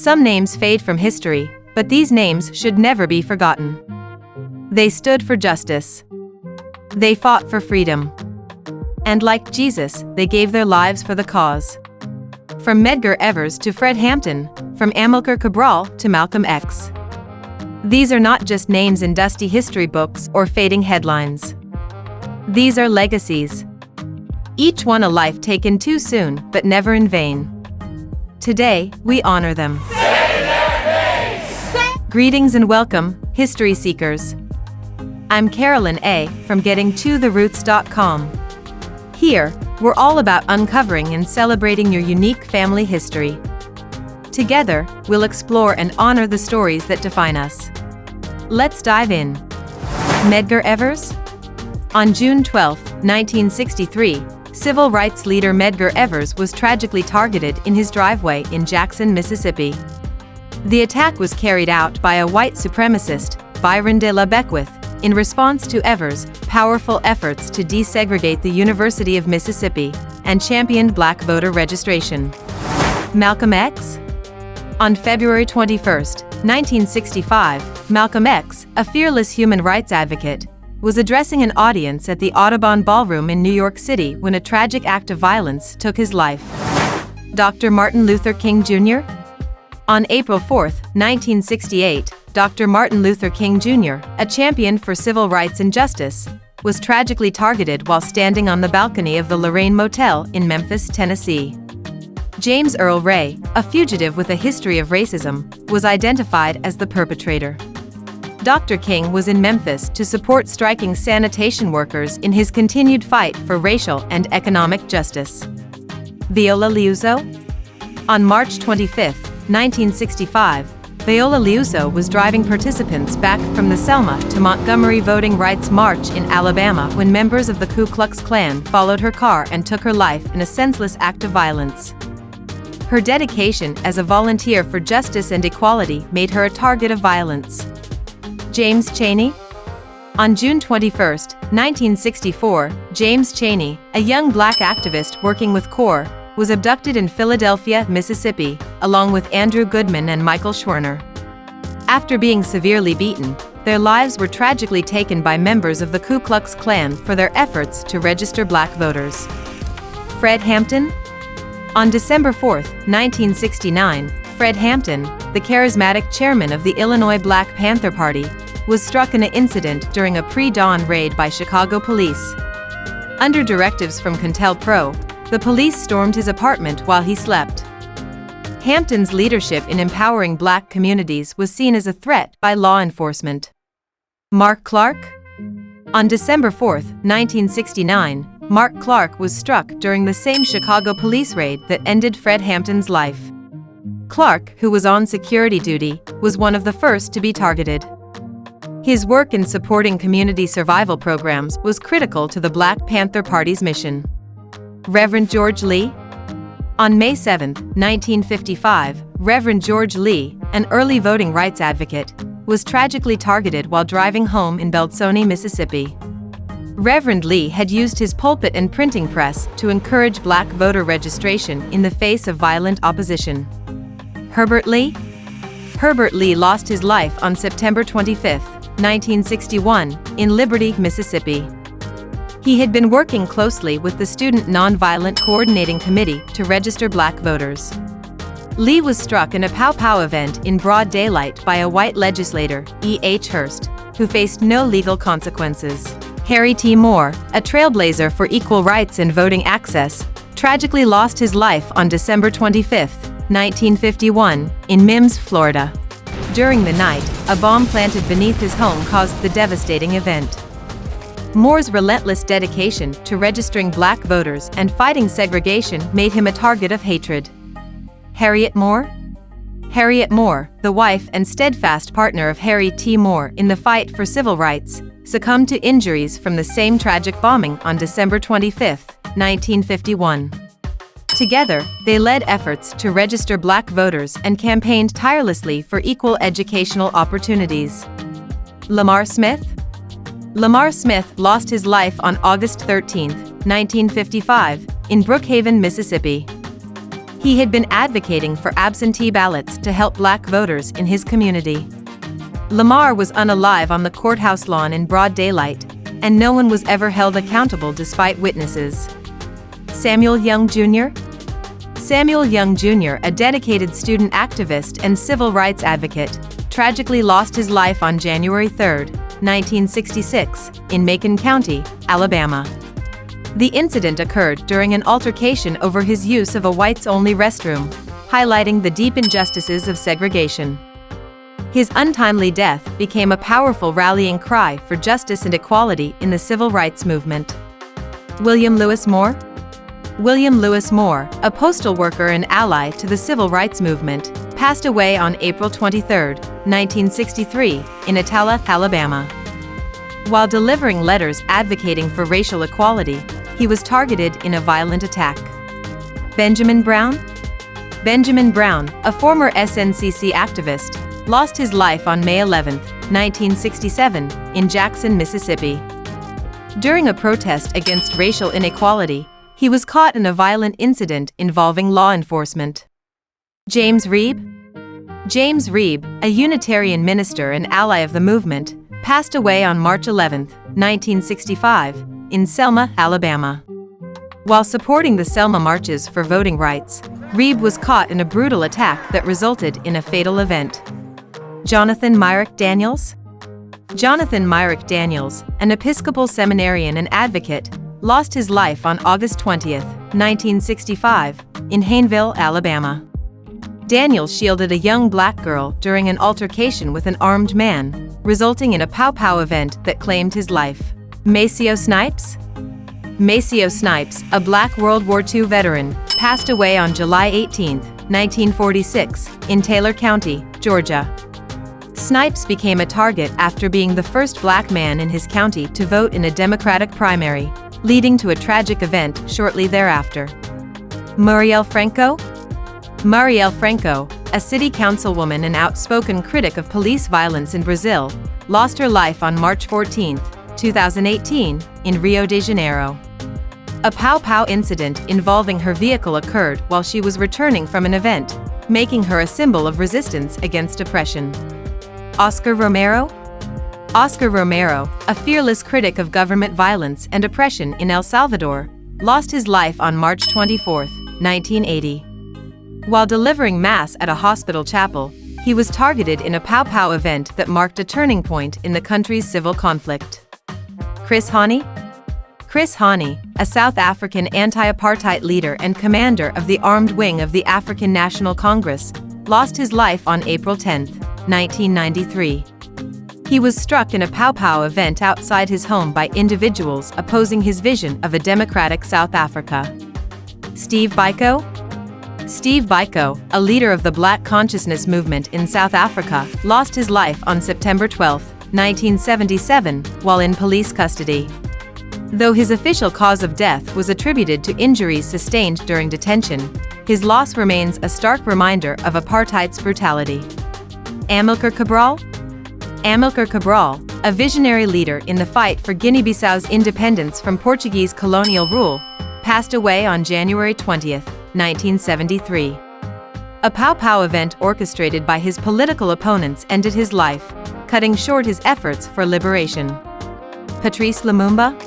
Some names fade from history, but these names should never be forgotten. They stood for justice. They fought for freedom. And like Jesus, they gave their lives for the cause. From Medgar Evers to Fred Hampton, from Amilcar Cabral to Malcolm X. These are not just names in dusty history books or fading headlines. These are legacies. Each one a life taken too soon, but never in vain. Today, we honor them. Greetings and welcome, history seekers. I'm Carolyn A. from GettingToTheRoots.com. Here, we're all about uncovering and celebrating your unique family history. Together, we'll explore and honor the stories that define us. Let's dive in. Medgar Evers? On June 12, 1963, civil rights leader Medgar Evers was tragically targeted in his driveway in Jackson, Mississippi. The attack was carried out by a white supremacist, Byron de la Beckwith, in response to Evers' powerful efforts to desegregate the University of Mississippi and championed black voter registration. Malcolm X? On February 21, 1965, Malcolm X, a fearless human rights advocate, was addressing an audience at the Audubon Ballroom in New York City when a tragic act of violence took his life. Dr. Martin Luther King Jr.? On April 4, 1968, Dr. Martin Luther King Jr., a champion for civil rights and justice, was tragically targeted while standing on the balcony of the Lorraine Motel in Memphis, Tennessee. James Earl Ray, a fugitive with a history of racism, was identified as the perpetrator. Dr. King was in Memphis to support striking sanitation workers in his continued fight for racial and economic justice. Viola Liuzzo? On March 25, 1965, Viola Liuzzo was driving participants back from the Selma to Montgomery Voting Rights March in Alabama when members of the Ku Klux Klan followed her car and took her life in a senseless act of violence. Her dedication as a volunteer for justice and equality made her a target of violence. James Chaney? On June 21, 1964, James Chaney, a young black activist working with CORE, was abducted in Philadelphia, Mississippi, along with Andrew Goodman and Michael Schwerner. After being severely beaten, their lives were tragically taken by members of the Ku Klux Klan for their efforts to register black voters. Fred Hampton? On December 4, 1969, Fred Hampton, the charismatic chairman of the Illinois Black Panther Party, was struck in an incident during a pre-dawn raid by Chicago police. Under directives from CONTELPRO, the police stormed his apartment while he slept. Hampton's leadership in empowering black communities was seen as a threat by law enforcement. Mark Clark? On December 4, 1969, Mark Clark was struck during the same Chicago police raid that ended Fred Hampton's life. Clark, who was on security duty, was one of the first to be targeted. His work in supporting community survival programs was critical to the Black Panther Party's mission. Reverend George Lee? On May 7, 1955, Reverend George Lee, an early voting rights advocate, was tragically targeted while driving home in Belzoni, Mississippi. Reverend Lee had used his pulpit and printing press to encourage black voter registration in the face of violent opposition. Herbert Lee? Herbert Lee lost his life on September 25, 1961, in Liberty, Mississippi. He had been working closely with the Student Nonviolent Coordinating Committee to register black voters. Lee was struck in a pow-pow event in broad daylight by a white legislator, E. H. Hurst, who faced no legal consequences. Harry T. Moore, a trailblazer for equal rights and voting access, tragically lost his life on December 25, 1951, in Mims, Florida. During the night, a bomb planted beneath his home caused the devastating event. Moore's relentless dedication to registering black voters and fighting segregation made him a target of hatred. Harriet Moore? Harriet Moore, the wife and steadfast partner of Harry T. Moore in the fight for civil rights, succumbed to injuries from the same tragic bombing on December 25, 1951. Together, they led efforts to register black voters and campaigned tirelessly for equal educational opportunities. Lamar Smith? Lamar Smith lost his life on August 13, 1955, in Brookhaven, Mississippi. He had been advocating for absentee ballots to help black voters in his community. Lamar was unalive on the courthouse lawn in broad daylight, and no one was ever held accountable despite witnesses. Samuel Young Jr. Samuel Young Jr., a dedicated student activist and civil rights advocate, tragically lost his life on January 3, 1966, in Macon County, Alabama. The incident occurred during an altercation over his use of a whites-only restroom, highlighting the deep injustices of segregation. His untimely death became a powerful rallying cry for justice and equality in the civil rights movement. William Lewis Moore. William Lewis Moore, a postal worker and ally to the civil rights movement, passed away on April 23, 1963, in Atala, Alabama. While delivering letters advocating for racial equality, he was targeted in a violent attack. Benjamin Brown. Benjamin Brown, a former SNCC activist, lost his life on May 11, 1967, in Jackson, Mississippi. During a protest against racial inequality, he was caught in a violent incident involving law enforcement. James Reeb. James Reeb, a Unitarian minister and ally of the movement, passed away on March 11, 1965, in Selma, Alabama. While supporting the Selma marches for voting rights, Reeb was caught in a brutal attack that resulted in a fatal event. Jonathan Myrick Daniels. Jonathan Myrick Daniels, an Episcopal seminarian and advocate, lost his life on August 20, 1965, in Hayneville, Alabama. Daniels shielded a young black girl during an altercation with an armed man, resulting in a pow-pow event that claimed his life. Maceo Snipes. Maceo Snipes, a black World War II veteran, passed away on July 18, 1946, in Taylor County, Georgia. Snipes became a target after being the first black man in his county to vote in a Democratic primary, leading to a tragic event shortly thereafter. Muriel Franco. Muriel Franco, a city councilwoman and outspoken critic of police violence in Brazil, lost her life on March 14, 2018, in Rio de Janeiro. A pow-pow incident involving her vehicle occurred while she was returning from an event, making her a symbol of resistance against oppression. Oscar Romero. Oscar Romero, a fearless critic of government violence and oppression in El Salvador, lost his life on March 24, 1980. While delivering Mass at a hospital chapel, he was targeted in a pow-pow event that marked a turning point in the country's civil conflict. Chris Hani. Chris Hani, a South African anti-apartheid leader and commander of the armed wing of the African National Congress, lost his life on April 10, 1993. He was struck in a pow-pow event outside his home by individuals opposing his vision of a democratic South Africa. Steve Biko. Steve Biko, a leader of the Black Consciousness movement in South Africa, lost his life on September 12, 1977, while in police custody. Though his official cause of death was attributed to injuries sustained during detention, his loss remains a stark reminder of apartheid's brutality. Amilcar Cabral. Amilcar Cabral, a visionary leader in the fight for Guinea-Bissau's independence from Portuguese colonial rule, passed away on January 20, 1973. A pow-pow event orchestrated by his political opponents ended his life, cutting short his efforts for liberation. Patrice Lumumba.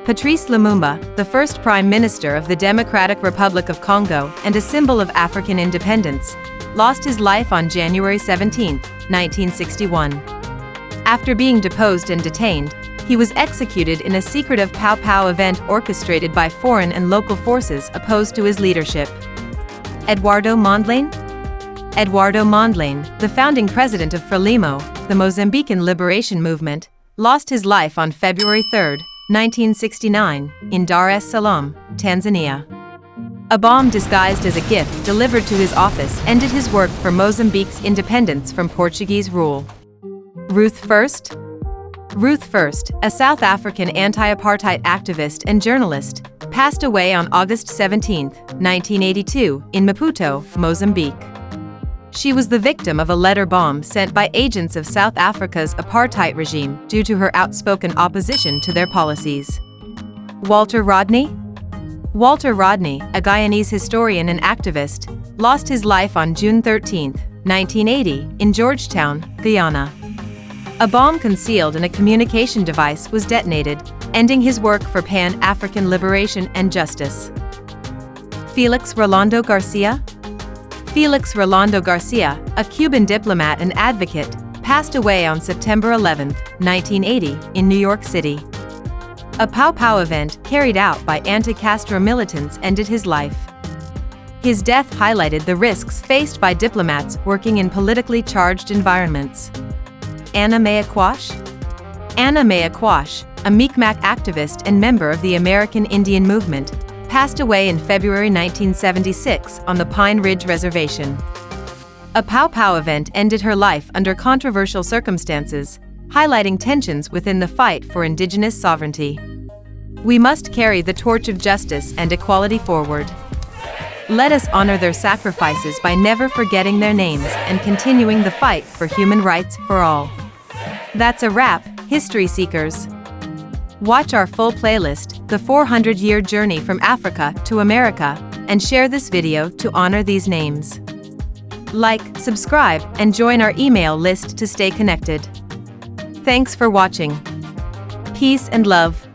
Patrice Lumumba, the first Prime Minister of the Democratic Republic of Congo and a symbol of African independence, lost his life on January 17, 1961. After being deposed and detained, he was executed in a secretive pow-pow event orchestrated by foreign and local forces opposed to his leadership. Eduardo Mondlane. Eduardo Mondlane, the founding president of Frelimo, the Mozambican liberation movement, lost his life on February 3, 1969, in Dar es Salaam, Tanzania. A bomb disguised as a gift delivered to his office ended his work for Mozambique's independence from Portuguese rule. Ruth First. Ruth First, a South African anti-apartheid activist and journalist, passed away on August 17, 1982, in Maputo, Mozambique. She was the victim of a letter bomb sent by agents of South Africa's apartheid regime due to her outspoken opposition to their policies. Walter Rodney. Walter Rodney, a Guyanese historian and activist, lost his life on June 13, 1980, in Georgetown, Guyana. A bomb concealed in a communication device was detonated, ending his work for Pan-African liberation and justice. Felix Rolando Garcia? Felix Rolando Garcia, a Cuban diplomat and advocate, passed away on September 11, 1980, in New York City. A Pow Pow event carried out by anti-Castro militants ended his life. His death highlighted the risks faced by diplomats working in politically charged environments. Anna Mae Aquash? Anna Mae Aquash, a Mi'kmaq activist and member of the American Indian Movement, passed away in February 1976 on the Pine Ridge Reservation. A Pow Pow event ended her life under controversial circumstances, highlighting tensions within the fight for indigenous sovereignty. We must carry the torch of justice and equality forward. Let us honor their sacrifices by never forgetting their names and continuing the fight for human rights for all. That's a wrap, history seekers. Watch our full playlist, The 400-Year Journey from Africa to America, and share this video to honor these names. Like, subscribe, and join our email list to stay connected. Thanks for watching. Peace and love.